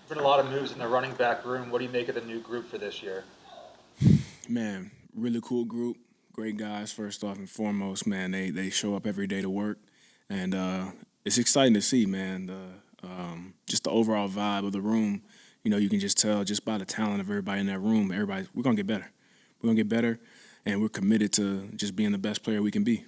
Been a lot of moves in the running back room. What do you make of the new group for this year? Man, really cool group. Great guys, first off and foremost, man. They show up every day to work. And it's exciting to see, man. Just the overall vibe of the room. You can just tell just by the talent of everybody in that room. We're gonna get better. We're gonna get better, and we're committed to just being the best player we can be.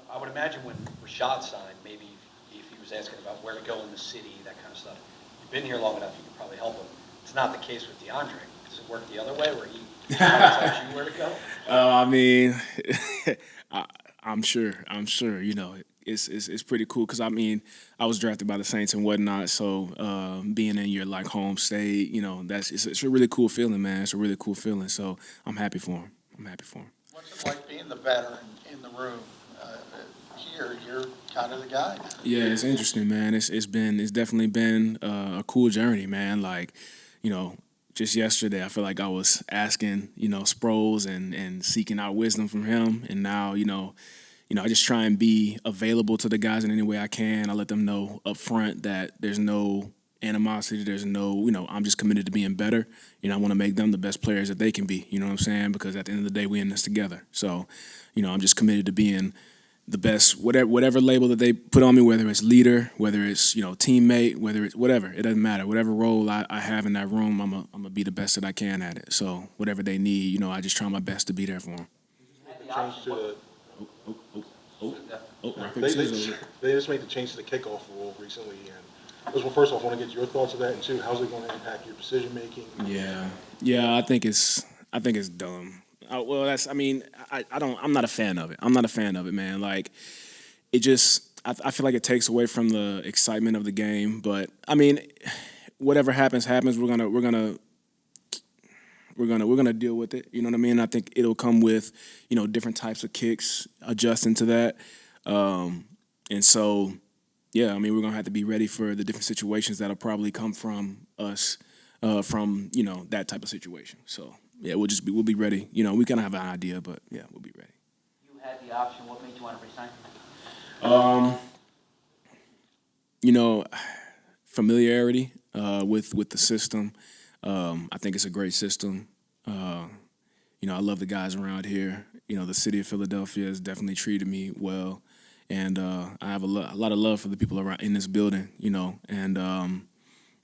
I would imagine when Rashaad signed, maybe if he was asking about where to go in the city, that kind of stuff, you've been here long enough, you could probably help him. It's not the case with DeAndre. Does it work the other way where he tells you where to go? I mean, I, I'm sure. I'm sure. It's pretty cool because I mean, I was drafted by the Saints and whatnot. So being in your like home state, it's a really cool feeling, man. It's a really cool feeling. So I'm happy for him. I'm happy for him. What's it like being the veteran in the room? Here, you're kind of the guy. Yeah, it's interesting, man. It's definitely been a cool journey, man. Like, you know, just yesterday, I feel like I was asking, Sproles and seeking out wisdom from him, and now, I just try and be available to the guys in any way I can. I let them know up front that there's no animosity, there's no, I'm just committed to being better. I want to make them the best players that they can be. You know what I'm saying? Because at the end of the day, we in this together. So, I'm just committed to being the best, whatever label that they put on me, whether it's leader, whether it's teammate, whether it's whatever, it doesn't matter. Whatever role I have in that room, I'm gonna be the best that I can at it. So whatever they need, I just try my best to be there for them. Change to the, Oh, oh, oh, oh, rock, paper, they, scissors. they just made the change to the kickoff rule recently, and first off, I want to get your thoughts of that, and two, how's it going to impact your decision making? Yeah. I think it's dumb. Well, I'm not a fan of it. I'm not a fan of it, man. Like, it just, I feel like it takes away from the excitement of the game. But I mean, whatever happens, happens. We're gonna deal with it. You know what I mean? I think it'll come with, different types of kicks, adjusting to that, and so, yeah. I mean, we're gonna have to be ready for the different situations that'll probably come from us, from that type of situation. So yeah, we'll be ready. We kind of have an idea, but yeah, we'll be ready. You had the option. What made you want to resign? You know, Familiarity with the system. I think it's a great system. I love the guys around here. The city of Philadelphia has definitely treated me well, and I have a lot of love for the people around in this building. And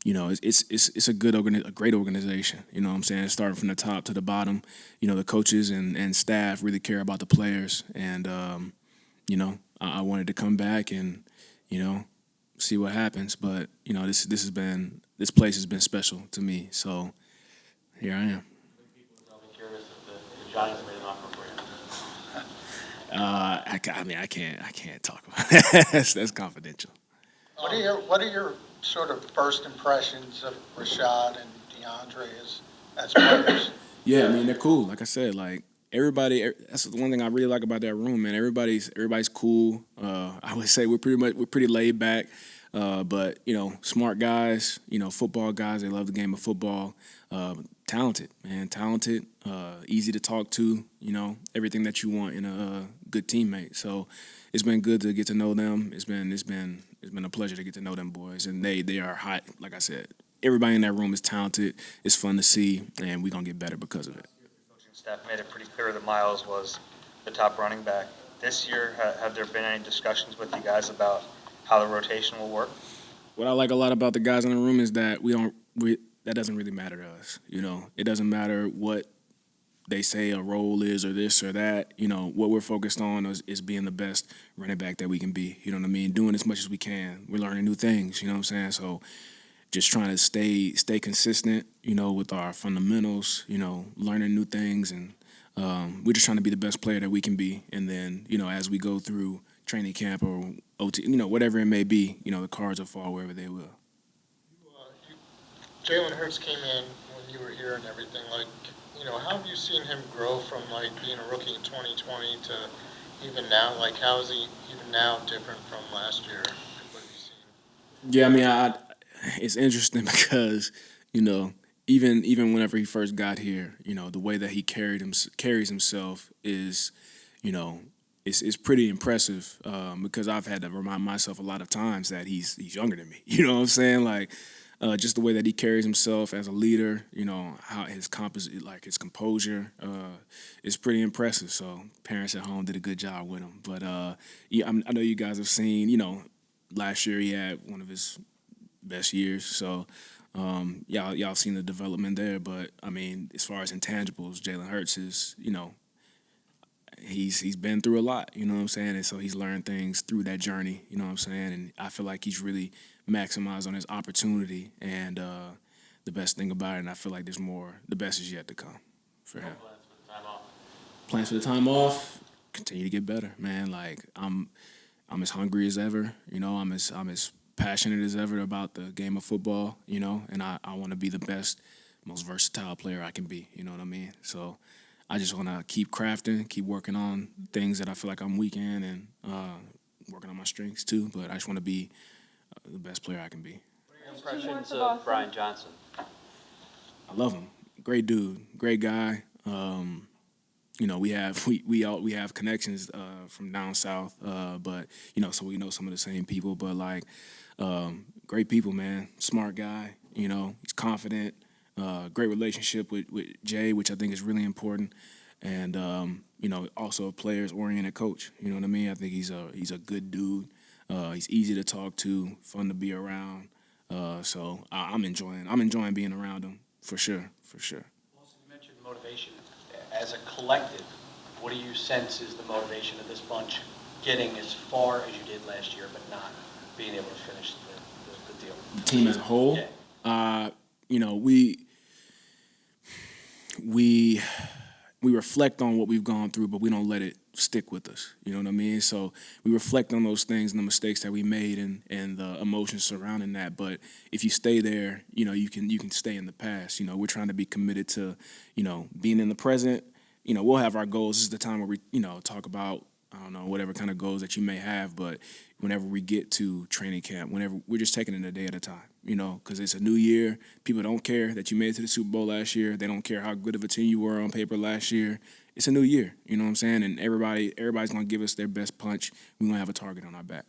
it's a great organization. You know what I'm saying? Starting from the top to the bottom. The coaches and staff really care about the players, and I wanted to come back and see what happens. But this place has been special to me. So here I am. Probably curious if the Giants made an offer for you. I can't talk about that. That's confidential. What are your sort of first impressions of Rashad and DeAndre as players? Yeah, I mean they're cool. Like I said, like everybody. That's the one thing I really like about that room, man. Everybody's cool. I would say we're pretty laid back, but smart guys. Football guys. They love the game of football. Talented, man. Talented. Easy to talk to. Everything that you want in a good teammate. So it's been good to get to know them. It's been a pleasure to get to know them boys, and they are hot. Like I said, everybody in that room is talented. It's fun to see, and we're gonna get better because of it. Coaching staff made it pretty clear that Miles was the top running back. This year, have there been any discussions with you guys about how the rotation will work? What I like a lot about the guys in the room is that that doesn't really matter to us. It doesn't matter what they say a role is or this or that. What we're focused on is being the best running back that we can be. You know what I mean? Doing as much as we can. We're learning new things. You know what I'm saying? So just trying to stay consistent. With our fundamentals. Learning new things, and we're just trying to be the best player that we can be. And then as we go through training camp or OT, whatever it may be, the cards will fall wherever they will. Jalen Hurts came in when you were here and everything. How have you seen him grow from being a rookie in 2020 to even now? How is he even now different from last year? What have you seen? Yeah, I mean, it's interesting because even whenever he first got here, the way that he carries himself is, is pretty impressive. Because I've had to remind myself a lot of times that he's younger than me. You know what I'm saying? Like, just the way that he carries himself as a leader, how his his composure, is pretty impressive. So parents at home did a good job with him. But yeah, I know you guys have seen, last year he had one of his best years. So y'all seen the development there. But I mean, as far as intangibles, Jalen Hurts is, he's been through a lot, you know what I'm saying? And so he's learned things through that journey, you know what I'm saying? And I feel like he's really maximized on his opportunity. And the best thing about it, and I feel like the best is yet to come for him. Plans for the time off. Plans for the time off, continue to get better, man. Like I'm as hungry as ever, I'm as passionate as ever about the game of football, and I want to be the best, most versatile player I can be, you know what I mean? So I just want to keep crafting, keep working on things that I feel like I'm weak in, and working on my strengths too. But I just want to be the best player I can be. Impressions of Brian Johnson. I love him. Great dude, great guy. We have connections from down south, but so we know some of the same people. But like, great people, man. Smart guy. He's confident. Great relationship with Jay, which I think is really important, and also a players-oriented coach. You know what I mean? I think he's a good dude. He's easy to talk to, fun to be around. So I'm enjoying being around him for sure. Also, you mentioned motivation. As a collective, what do you sense is the motivation of this bunch getting as far as you did last year, but not being able to finish the deal? The team as a whole, Yeah. we reflect on what we've gone through, but we don't let it stick with us. You know what I mean? So we reflect on those things and the mistakes that we made and the emotions surrounding that. But if you stay there, you can stay in the past. We're trying to be committed to, being in the present. We'll have our goals. This is the time where we, talk about, I don't know, whatever kind of goals that you may have. But whenever we get to training camp, whenever we're just taking it a day at a time, because it's a new year. People don't care that you made it to the Super Bowl last year. They don't care how good of a team you were on paper last year. It's a new year, you know what I'm saying? And everybody's going to give us their best punch. We're going to have a target on our back.